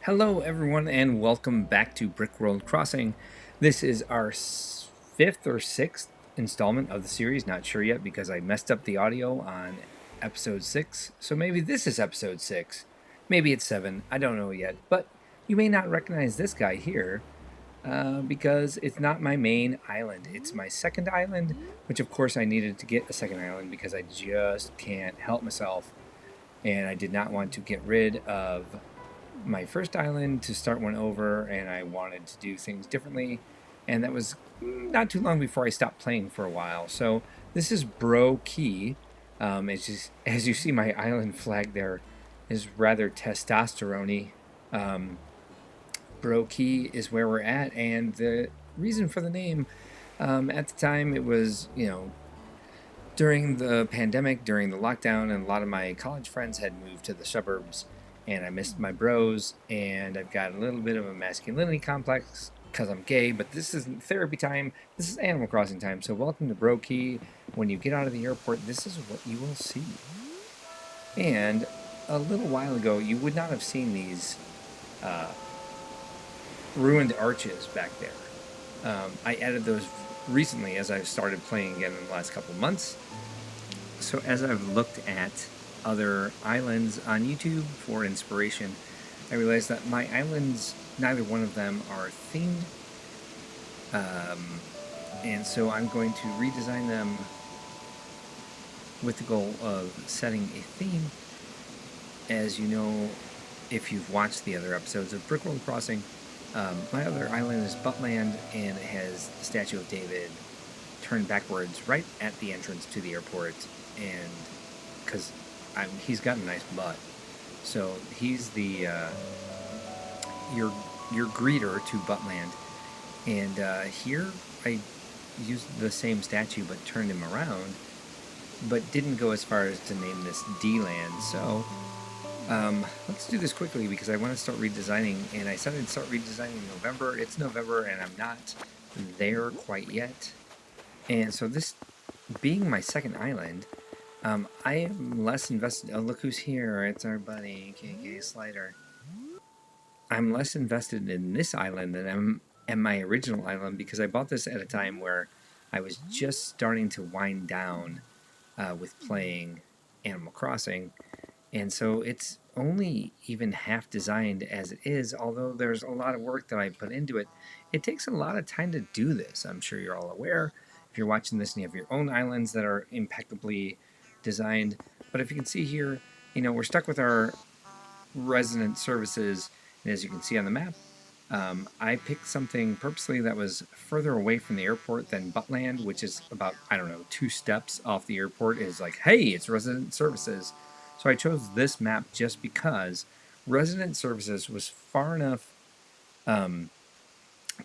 Hello everyone and welcome back to Brickworld Crossing. This is our fifth or sixth installment of the series, not sure yet because I messed up the audio on episode 6. So maybe this is episode 6. Maybe it's 7, I don't know yet. But you may not recognize this guy here because it's not my main island. It's my second island, which of course I needed to get a second island because I just can't help myself. And I did not want to get rid of my first island to start one over, and I wanted to do things differently, and that was not too long before I stopped playing for a while. So this is Bro Key. It's just, as you see, my island flag there is rather testosterone-y. Bro Key is where we're at, and the reason for the name, at the time, it was, during the pandemic, during the lockdown, and a lot of my college friends had moved to the suburbs, and I missed my bros, and I've got a little bit of a masculinity complex because I'm gay, but this isn't therapy time, this is Animal Crossing time, so welcome to Bro Key. When you get out of the airport, this is what you will see. And a little while ago, you would not have seen these ruined arches back there. I added those recently as I've started playing again in the last couple months. So as I've looked at other islands on YouTube for inspiration, I realized that my islands, neither one of them are themed. And so I'm going to redesign them with the goal of setting a theme. As you know, if you've watched the other episodes of Brickworld Crossing, my other island is Buttland, and it has the Statue of David turned backwards right at the entrance to the airport, and because he's got a nice butt, so he's the your greeter to Buttland. And here I used the same statue but turned him around, but didn't go as far as to name this D-Land. So let's do this quickly because I want to start redesigning, and I said I'd start redesigning in November. It's November and I'm not there quite yet. And so this being my second island, I am less invested. Oh, look who's here. It's our buddy, KK Slider. I'm less invested in this island than I'm in my original island because I bought this at a time where I was just starting to wind down with playing Animal Crossing. And so it's only even half designed as it is, although there's a lot of work that I put into it. It takes a lot of time to do this. I'm sure you're all aware. If you're watching this and you have your own islands that are impeccably designed. But if you can see here, we're stuck with our resident services. And as you can see on the map, I picked something purposely that was further away from the airport than Buttland, which is about, 2 steps off the airport. Is like, hey, it's resident services. So I chose this map just because resident services was far enough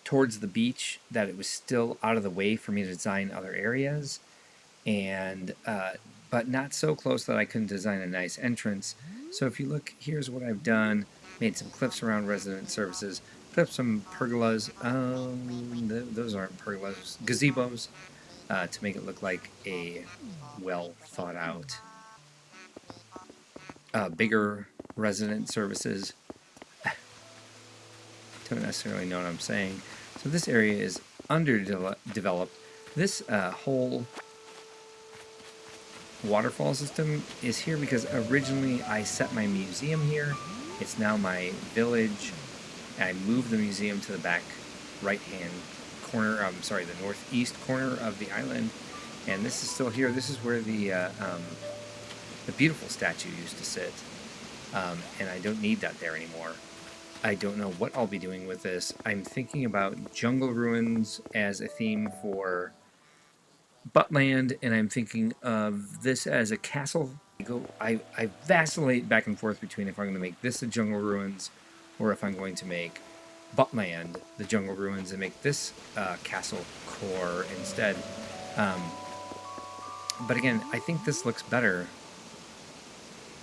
towards the beach that it was still out of the way for me to design other areas, and but not so close that I couldn't design a nice entrance. So if you look, here's what I've done. Made some cliffs around resident services, put up some pergolas. Those aren't pergolas, gazebos, to make it look like a well thought out bigger resident services. Don't necessarily know what I'm saying. So this area is underdeveloped. This whole waterfall system is here because originally I set my museum here. It's now my village. I moved the museum to the back right-hand corner, the northeast corner of the island. And this is still here. This is where the beautiful statue used to sit. And I don't need that there anymore. I don't know what I'll be doing with this. I'm thinking about jungle ruins as a theme for Buttland, and I'm thinking of this as a castle. I vacillate back and forth between if I'm going to make this the jungle ruins or if I'm going to make Buttland the jungle ruins and make this castle core instead. But again, I think this looks better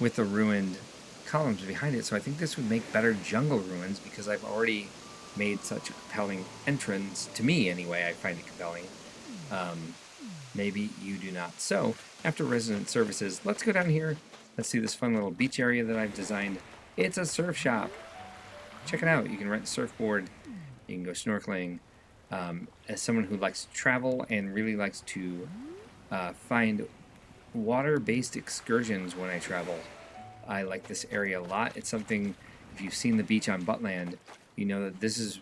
with the ruined columns behind it, so I think this would make better jungle ruins because I've already made such a compelling entrance. To me anyway, I find it compelling. Maybe you do not. So after resident services, let's go down here. Let's see this fun little beach area that I've designed. It's a surf shop. check it out. You can rent a surfboard, you can go snorkeling. As someone who likes to travel and really likes to find water-based excursions when I travel, I like this area a lot. It's something, if you've seen the beach on Buttland, you know that this is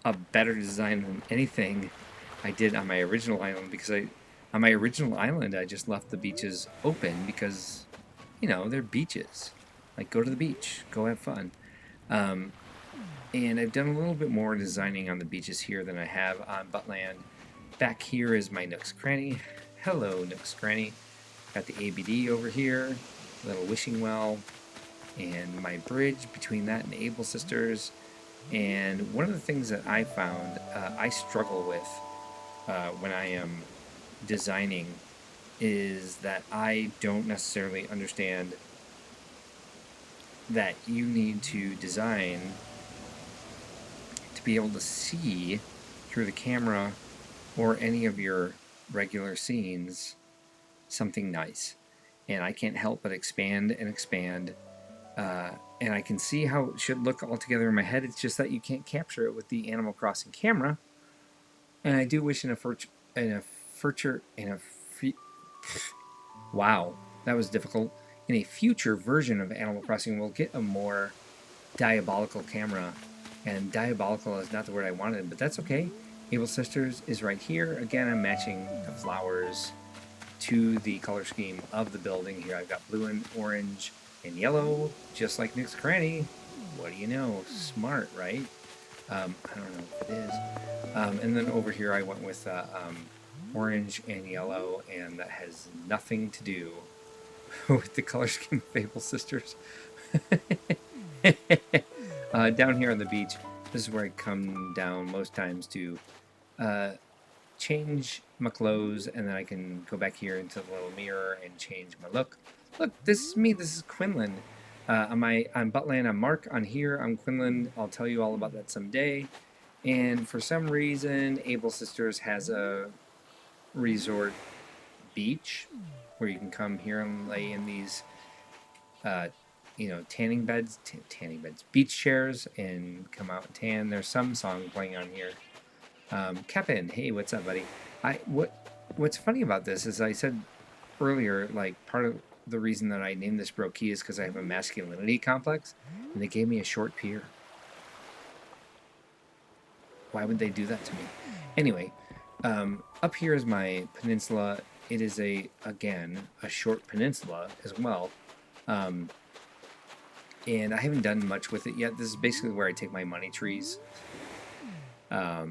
a better design than anything I did on my original island, because on my original island, I just left the beaches open because, you know, they're beaches. Like, go to the beach, go have fun. And I've done a little bit more designing on the beaches here than I have on Buttland. Back here is my Nook's Cranny. Hello, Nook's Cranny. Got the ABD over here, little wishing well, and my bridge between that and Able Sisters. And one of the things that I found I struggle with when I am designing is that I don't necessarily understand that you need to design to be able to see through the camera or any of your regular scenes something nice. And I can't help but expand and expand, and I can see how it should look all together in my head. It's just that you can't capture it with the Animal Crossing camera. And I do wish wow, that was difficult. In a future version of Animal Crossing, we'll get a more diabolical camera. And diabolical is not the word I wanted, but that's okay. Able Sisters is right here. Again, I'm matching the flowers to the color scheme of the building. Here I've got blue and orange and yellow, just like Nick's Cranny. What do you know? Smart, right? I don't know if it is. And then over here I went with orange and yellow, and that has nothing to do with the color scheme of Able Sisters. Down here on the beach, this is where I come down most times to change my clothes, and then I can go back here into the little mirror and change my look. Look, this is me. This is Quinlan. On Buttland, I'm Mark. On here, I'm Quinlan. I'll tell you all about that someday. And for some reason, Able Sisters has a resort beach where you can come here and lay in these, tanning beds, beach chairs, and come out and tan. There's some song playing on here. Kevin, hey, what's up, buddy? What's funny about this is I said earlier, like, part of the reason that I named this Brokey is because I have a masculinity complex, and they gave me a short pier. Why would they do that to me? Anyway, up here is my peninsula. It is again a short peninsula as well, and I haven't done much with it yet. This is basically where I take my money trees to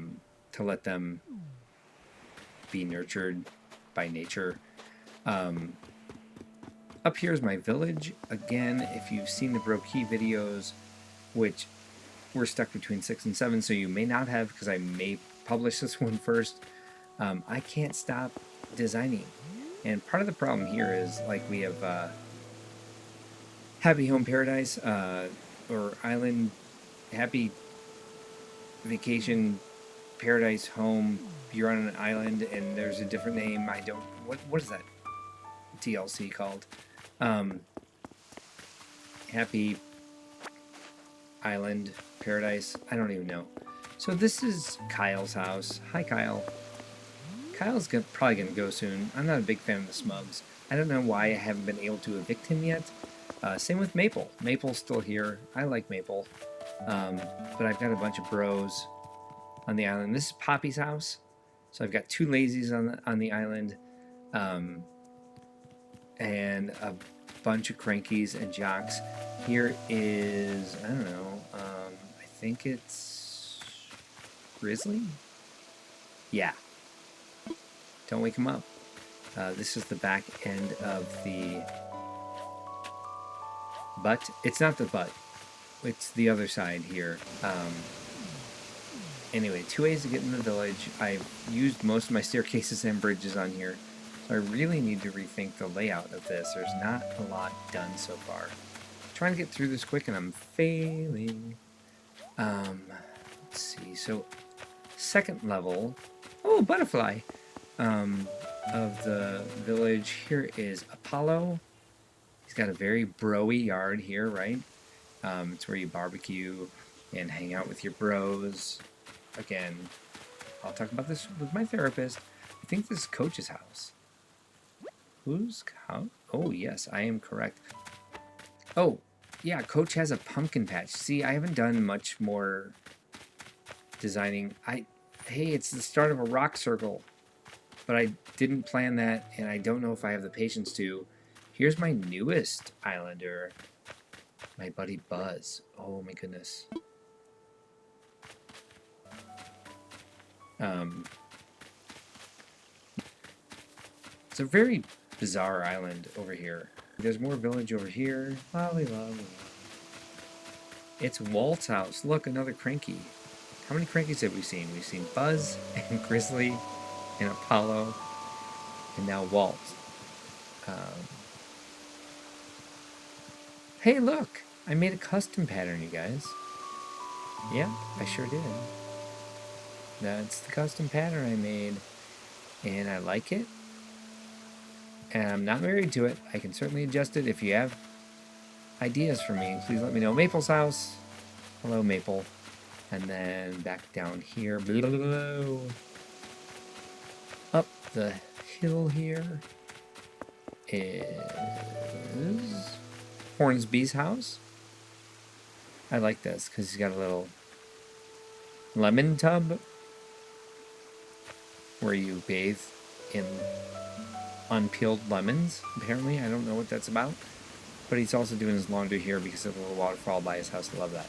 let them be nurtured by nature. Up here is my village. Again, if you've seen the Brokey videos, which we're stuck between 6 and 7, so you may not have, because I may publish this one first. I can't stop designing. And part of the problem here is, like, we have Happy Home Paradise, or Island, Happy Vacation Paradise Home. You're on an island, and there's a different name. What is that DLC called? Happy Island Paradise. I don't even know. So this is Kyle's house. Hi, Kyle. Kyle's probably going to go soon. I'm not a big fan of the Smugs. I don't know why I haven't been able to evict him yet. Same with Maple. Maple's still here. I like Maple. But I've got a bunch of bros on the island. This is Poppy's house. So I've got 2 lazies on the island. And a bunch of crankies and jocks. Here is, I don't know, I think it's Grizzly? Yeah. Don't wake him up. This is the back end of the butt. It's not the butt. It's the other side here. Anyway, 2 ways to get in the village. I've used most of my staircases and bridges on here. So I really need to rethink the layout of this. There's not a lot done so far. I'm trying to get through this quick and I'm failing. Let's see. So, second level. Oh, butterfly. Of the village. Here is Apollo. He's got a very bro-y yard here, right? It's where you barbecue and hang out with your bros. Again, I'll talk about this with my therapist. I think this is Coach's house. Whose house? Oh, yes, I am correct. Oh, yeah, Coach has a pumpkin patch. See, I haven't done much more designing. Hey, it's the start of a rock circle, but I didn't plan that, and I don't know if I have the patience to. Here's my newest islander, my buddy Buzz. Oh my goodness. It's a very bizarre island over here. There's more village over here. Lolly, lolly. It's Walt's house. Look, another cranky. How many crankies have we seen? We've seen Buzz and Grizzly and Apollo and now Walt. Hey, look! I made a custom pattern, you guys. Yeah, I sure did. That's the custom pattern I made. And I like it. And I'm not married to it. I can certainly adjust it. If you have ideas for me, please let me know. Maple's house. Hello, Maple. And then back down here. Below. Up the hill here is Hornsby's house. I like this because he's got a little lemon tub where you bathe in unpeeled lemons, apparently. I don't know what that's about. But he's also doing his laundry here because of a little waterfall by his house. I love that.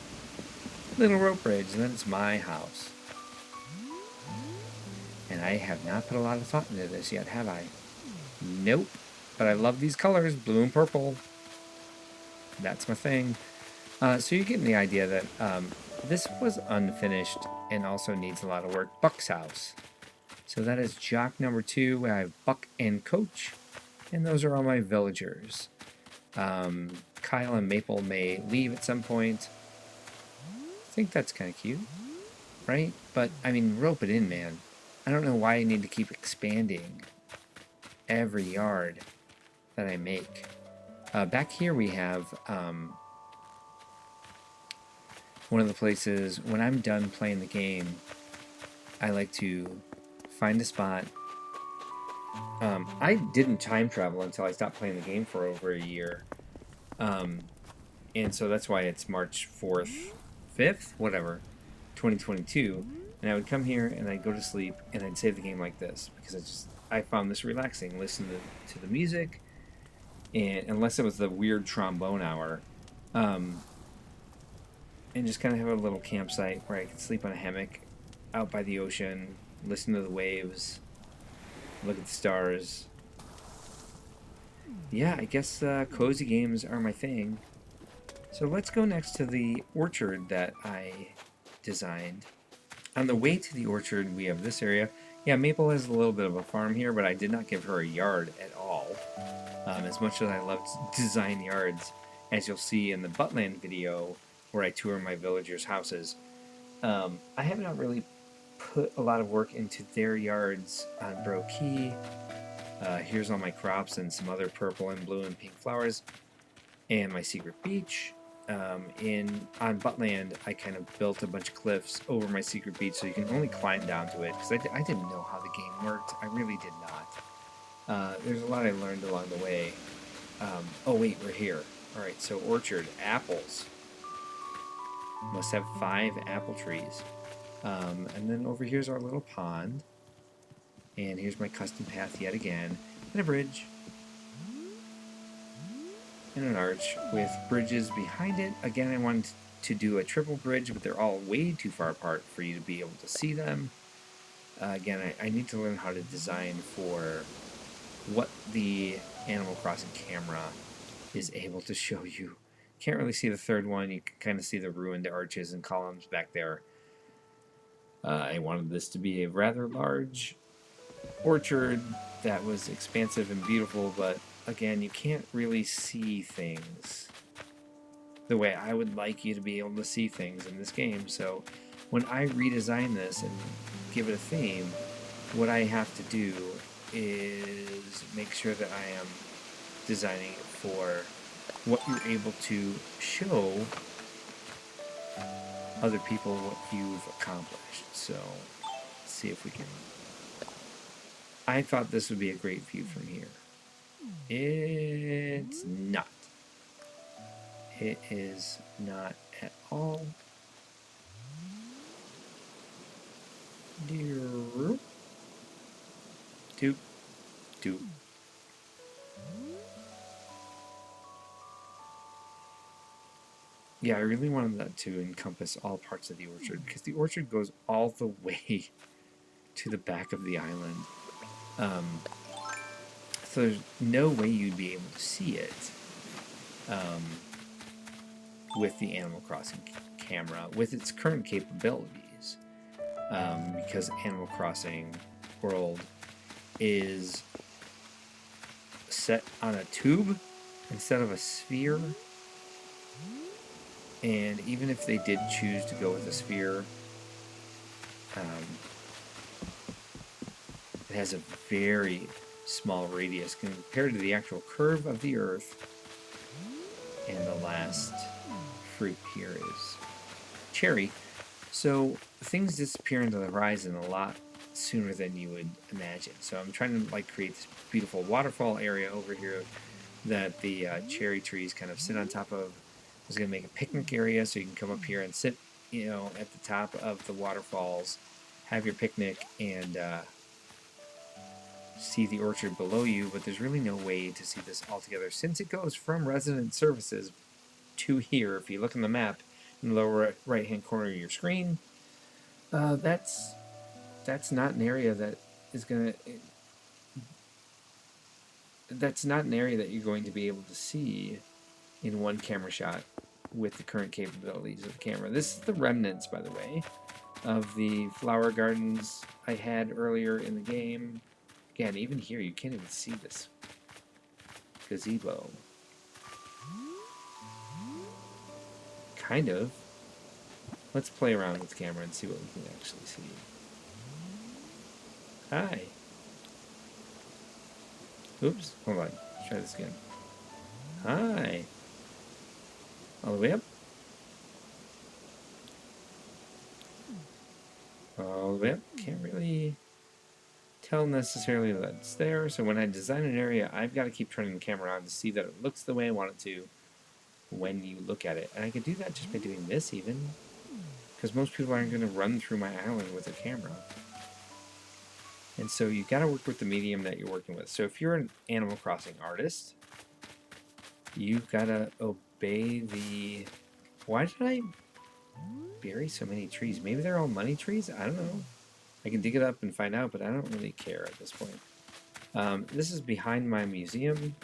Little rope bridge, and then it's my house. And I have not put a lot of thought into this yet, have I? Nope. But I love these colors, blue and purple. That's my thing. So you're getting the idea that this was unfinished and also needs a lot of work. Buck's house. So that is Jock number 2. I have Buck and Coach. And those are all my villagers. Kyle and Maple may leave at some point. I think that's kind of cute. Right? But, I mean, rope it in, man. I don't know why I need to keep expanding every yard that I make. Back here we have one of the places, when I'm done playing the game, I like to find a spot. I didn't time travel until I stopped playing the game for over a year. And so that's why it's March 4th, 5th, whatever, 2022. And I would come here and I'd go to sleep and I'd save the game like this because I found this relaxing. Listen to the music, and unless it was the weird trombone hour, and just kind of have a little campsite where I could sleep on a hammock out by the ocean, listen to the waves, look at the stars. Yeah, I guess cozy games are my thing. So let's go next to the orchard that I designed. On the way to the orchard, we have this area. Yeah, Maple has a little bit of a farm here, but I did not give her a yard at all. As much as I love to design yards, as you'll see in the Buttland video where I tour my villagers' houses, I have not really put a lot of work into their yards on Bro Key. Here's all my crops and some other purple and blue and pink flowers, and my secret beach. On Buttland, I kind of built a bunch of cliffs over my secret beach so you can only climb down to it, because I didn't know how the game worked. I really did not. There's a lot I learned along the way. Oh wait, we're here. Alright, so orchard, apples. Must have 5 apple trees. And then over here's our little pond. And here's my custom path yet again. And a bridge. And an arch with bridges behind it. Again, I wanted to do a triple bridge, but they're all way too far apart for you to be able to see them. Again, I need to learn how to design for what the Animal Crossing camera is able to show you. Can't really see the third one. You can kind of see the ruined arches and columns back there. I wanted this to be a rather large orchard that was expansive and beautiful, but again, you can't really see things the way I would like you to be able to see things in this game. So when I redesign this and give it a theme, what I have to do is make sure that I am designing it for what you're able to show other people what you've accomplished. So let's see if we can. I thought this would be a great view from here. It's not. It is not at all. Doop, doop. Yeah, I really wanted that to encompass all parts of the orchard, because the orchard goes all the way to the back of the island. So there's no way you'd be able to see it with the Animal Crossing camera, with its current capabilities, because Animal Crossing World is set on a tube instead of a sphere. And even if they did choose to go with a sphere, it has a very small radius compared to the actual curve of the Earth. And the last fruit here is cherry. So things disappear into the horizon a lot sooner than you would imagine. So I'm trying to like create this beautiful waterfall area over here that the cherry trees kind of sit on top of. I was going to make a picnic area so you can come up here and sit, you know, at the top of the waterfalls, have your picnic, and see the orchard below you. But there's really no way to see this all together since it goes from resident services to here. If you look on the map in the lower right hand corner of your screen, that's not an area that is going to. That's not an area that you're going to be able to see in one camera shot with the current capabilities of the camera. This is the remnants, by the way, of the flower gardens I had earlier in the game. Again, even here, you can't even see this gazebo. Kind of. Let's play around with the camera and see what we can actually see. Hi. Oops, hold on. Let's try this again. Hi. All the way up. All the way up. Can't really tell necessarily that it's there. So when I design an area, I've got to keep turning the camera on to see that it looks the way I want it to when you look at it. And I can do that just by doing this even. Because most people aren't going to run through my island with a camera. And so you've got to work with the medium that you're working with. So if you're an Animal Crossing artist, you've got to obey the... Why did I bury so many trees? Maybe they're all money trees? I don't know. I can dig it up and find out, but I don't really care at this point. This is behind my museum.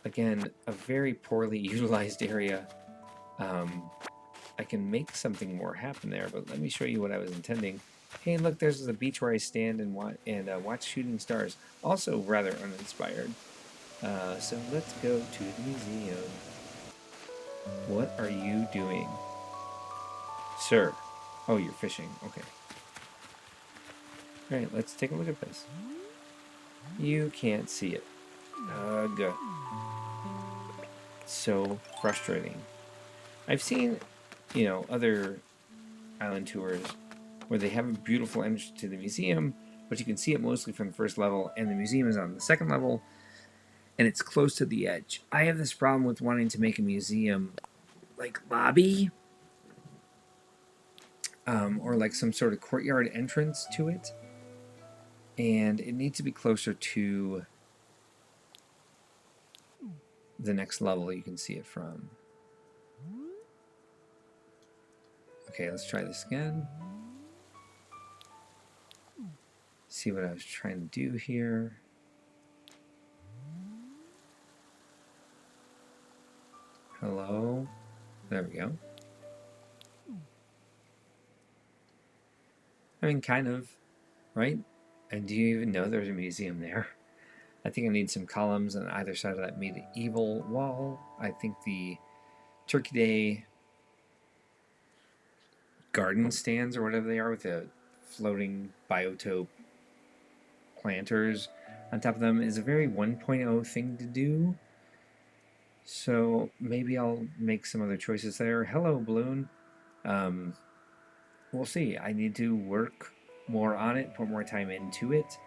Again, a very poorly utilized area. I can make something more happen there, but let me show you what I was intending. Hey, look, there's the beach where I stand and watch shooting stars. Also rather uninspired. So let's go to the museum. What are you doing? Sir. Oh, you're fishing. Okay. Alright, let's take a look at this. You can't see it. Ugh. So frustrating. I've seen, you know, other island tours where they have a beautiful entrance to the museum, but you can see it mostly from the first level, and the museum is on the second level, and it's close to the edge. I have this problem with wanting to make a museum like lobby, or like some sort of courtyard entrance to it, and it needs to be closer to the next level you can see it from. Okay, let's try this again. See what I was trying to do here. Hello? There we go. I mean, kind of, right? And do you even know there's a museum there? I think I need some columns on either side of that medieval wall. I think the Turkey Day garden stands, or whatever they are, with the floating biotope planters on top of them, is a very 1.0 thing to do. So maybe I'll make some other choices there. Hello, Balloon. we'll see. I need to work more on it, put more time into it,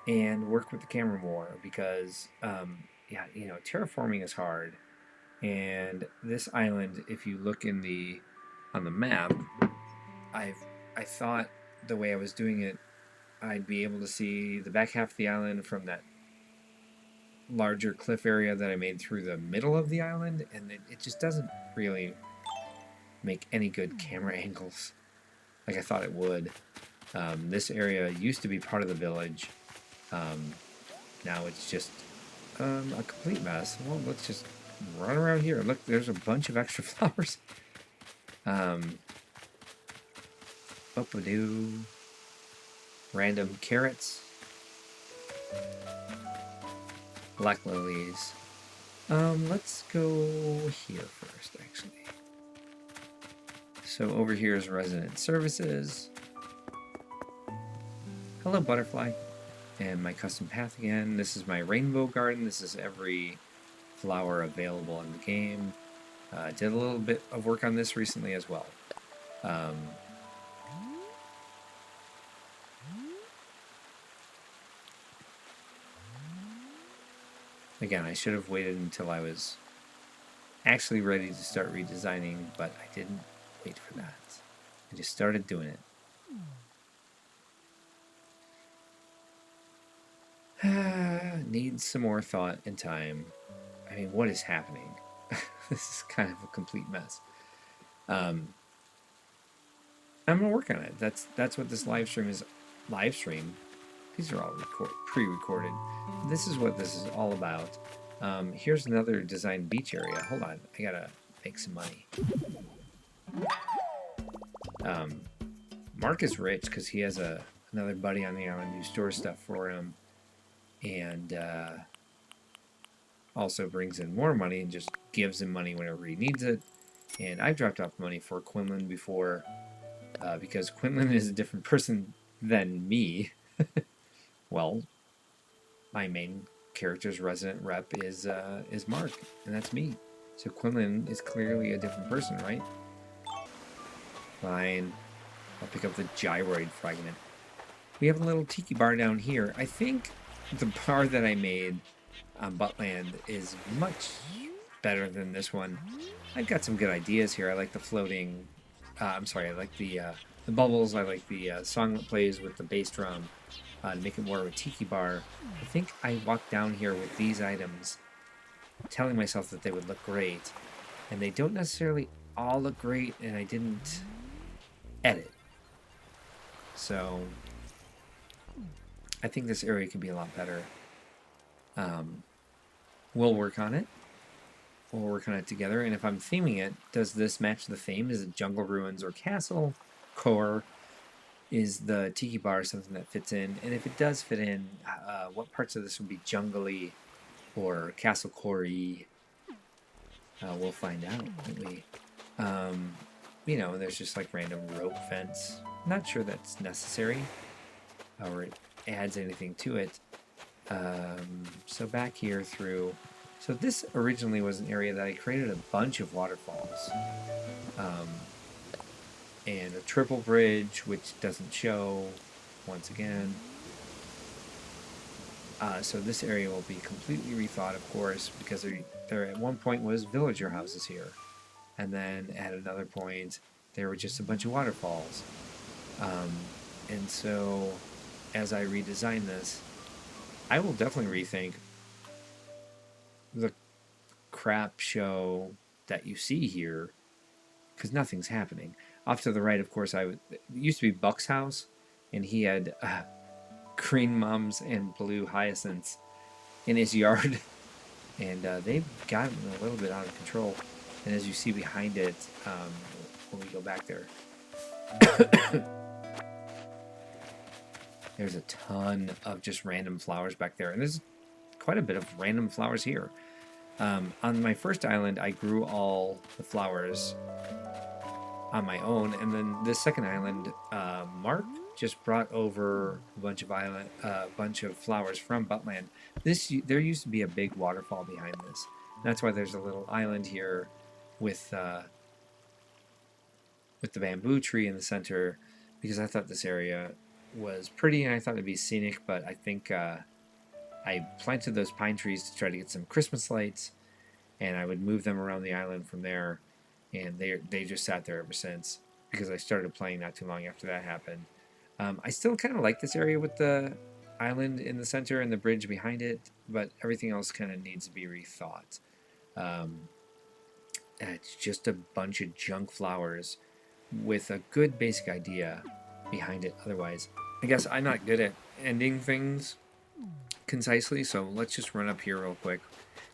and work with the camera more because, yeah, terraforming is hard. And this island, if you look on the map, I thought the way I was doing it, I'd be able to see the back half of the island from that larger cliff area that I made through the middle of the island, and it just doesn't really make any good camera angles like I thought it would. This area used to be part of the village. Now it's just a complete mess. Well, let's just run around here. Look, there's a bunch of extra flowers. Up-a-doo. Random carrots. Black lilies. Let's go here first, actually. So over here is resident services. Hello, butterfly. And my custom path again. This is my rainbow garden. This is every flower available in the game. Did a little bit of work on this recently as well. Again, I should have waited until I was actually ready to start redesigning, but I didn't wait for that. I just started doing it. Needs some more thought and time. I mean, what is happening? This is kind of a complete mess. I'm gonna work on it. That's what this live stream is. Live stream. These are all pre-recorded. This is what this is all about. Here's another designed beach area. Hold on, I gotta make some money. Mark is rich because he has another buddy on the island who stores stuff for him, and also brings in more money and just gives him money whenever he needs it. And I've dropped off money for Quinlan before because Quinlan is a different person than me. Well, my main character's resident rep is Mark, and that's me. So Quinlan is clearly a different person, right? Fine. I'll pick up the gyroid fragment. We have a little tiki bar down here. I think the bar that I made on Buttland is much better than this one. I've got some good ideas here. I like the floating... I like the bubbles. I like the song that plays with the bass drum. To make it more of a tiki bar. I think I walked down here with these items, telling myself that they would look great, and they don't necessarily all look great, and I didn't edit. So I think this area could be a lot better. We'll work on it. We'll work on it together, and if I'm theming it, does this match the theme? Is it jungle ruins or castle core? Is the tiki bar something that fits in? And if it does fit in, what parts of this would be jungly or castle core-y? We'll find out, won't we? There's just like random rope fence. Not sure that's necessary or it adds anything to it. So back here through... So this originally was an area that I created a bunch of waterfalls. And a triple bridge, which doesn't show, once again. So this area will be completely rethought, of course, because there at one point was villager houses here. And then at another point, there were just a bunch of waterfalls. And so, as I redesign this, I will definitely rethink the crap show that you see here, because nothing's happening. Off to the right, of course, it used to be Buck's house, and he had green mums and blue hyacinths in his yard, and they've gotten a little bit out of control. And as you see behind it, when we go back there, there's a ton of just random flowers back there, and there's quite a bit of random flowers here. On my first island, I grew all the flowers on my own, and then this second island, Mark just brought over a bunch of flowers from Buttland. There used to be a big waterfall behind this. That's why there's a little island here with with the bamboo tree in the center because I thought this area was pretty and I thought it'd be scenic, but I think I planted those pine trees to try to get some Christmas lights, and I would move them around the island from there, and they just sat there ever since because I started playing not too long after that happened. I still kind of like this area with the island in the center and the bridge behind it, but everything else kind of needs to be rethought. It's just a bunch of junk flowers with a good basic idea behind it. Otherwise, I guess I'm not good at ending things concisely, so let's just run up here real quick.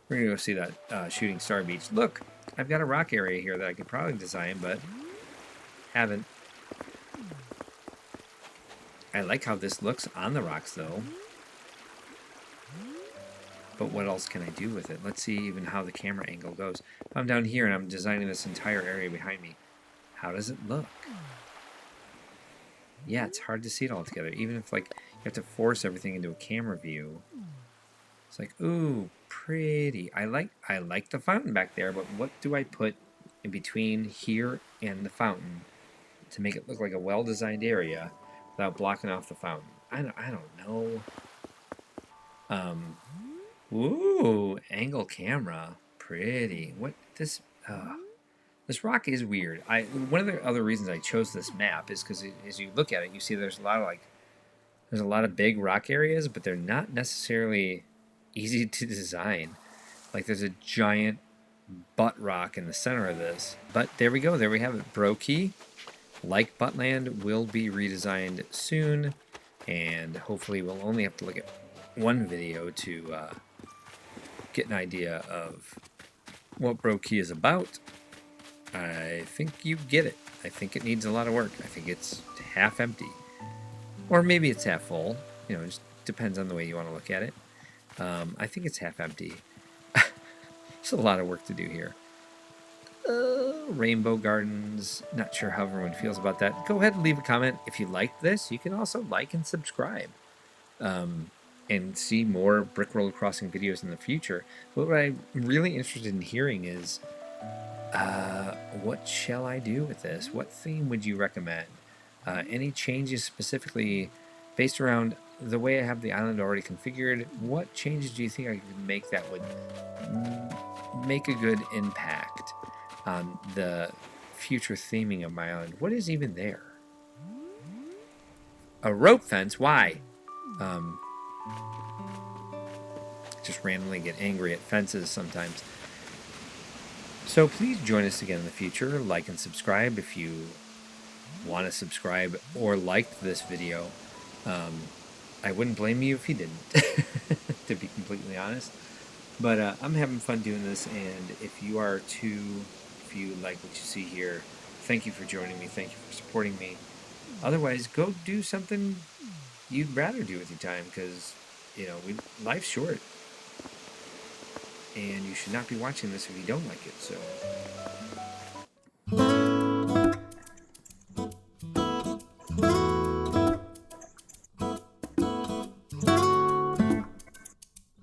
We're gonna go see that shooting star beach. Look, I've got a rock area here that I could probably design, but haven't. I like how this looks on the rocks, though. But what else can I do with it? Let's see even how the camera angle goes. If I'm down here and I'm designing this entire area behind me, how does it look? Yeah, it's hard to see it all together. Even if, like, you have to force everything into a camera view. It's like, ooh, pretty. I like the fountain back there, but what do I put in between here and the fountain to make it look like a well-designed area without blocking off the fountain? I don't know. Ooh, angle camera, pretty. What this? This rock is weird. One of the other reasons I chose this map is because as you look at it, you see there's a lot of big rock areas, but they're not necessarily easy to design. Like there's a giant butt rock in the center of this. But there we go. There we have it. Brokey, like Buttland, will be redesigned soon, and hopefully we'll only have to look at one video to get an idea of what Brokey is about. I think you get it. I think it needs a lot of work. I think it's half empty. Or maybe it's half full. You know, it just depends on the way you want to look at it. I think it's half empty. There's a lot of work to do here. Rainbow gardens. Not sure how everyone feels about that. Go ahead and leave a comment. If you like this, you can also like and subscribe. And see more Brickworld Crossing videos in the future. But what I'm really interested in hearing is, what shall I do with this? What theme would you recommend? Any changes specifically based around the way I have the island already configured? What changes do you think I could make that would make a good impact on the future theming of my island? What is even there? A rope fence? Why? Just randomly get angry at fences sometimes. So please join us again in the future. Like and subscribe if you want to subscribe or liked this video. I wouldn't blame you if you didn't, to be completely honest. But I'm having fun doing this, and if you are too, if you like what you see here, thank you for joining me. Thank you for supporting me. Otherwise, go do something you'd rather do with your time, because, you know, life's short. And you should not be watching this if you don't like it. So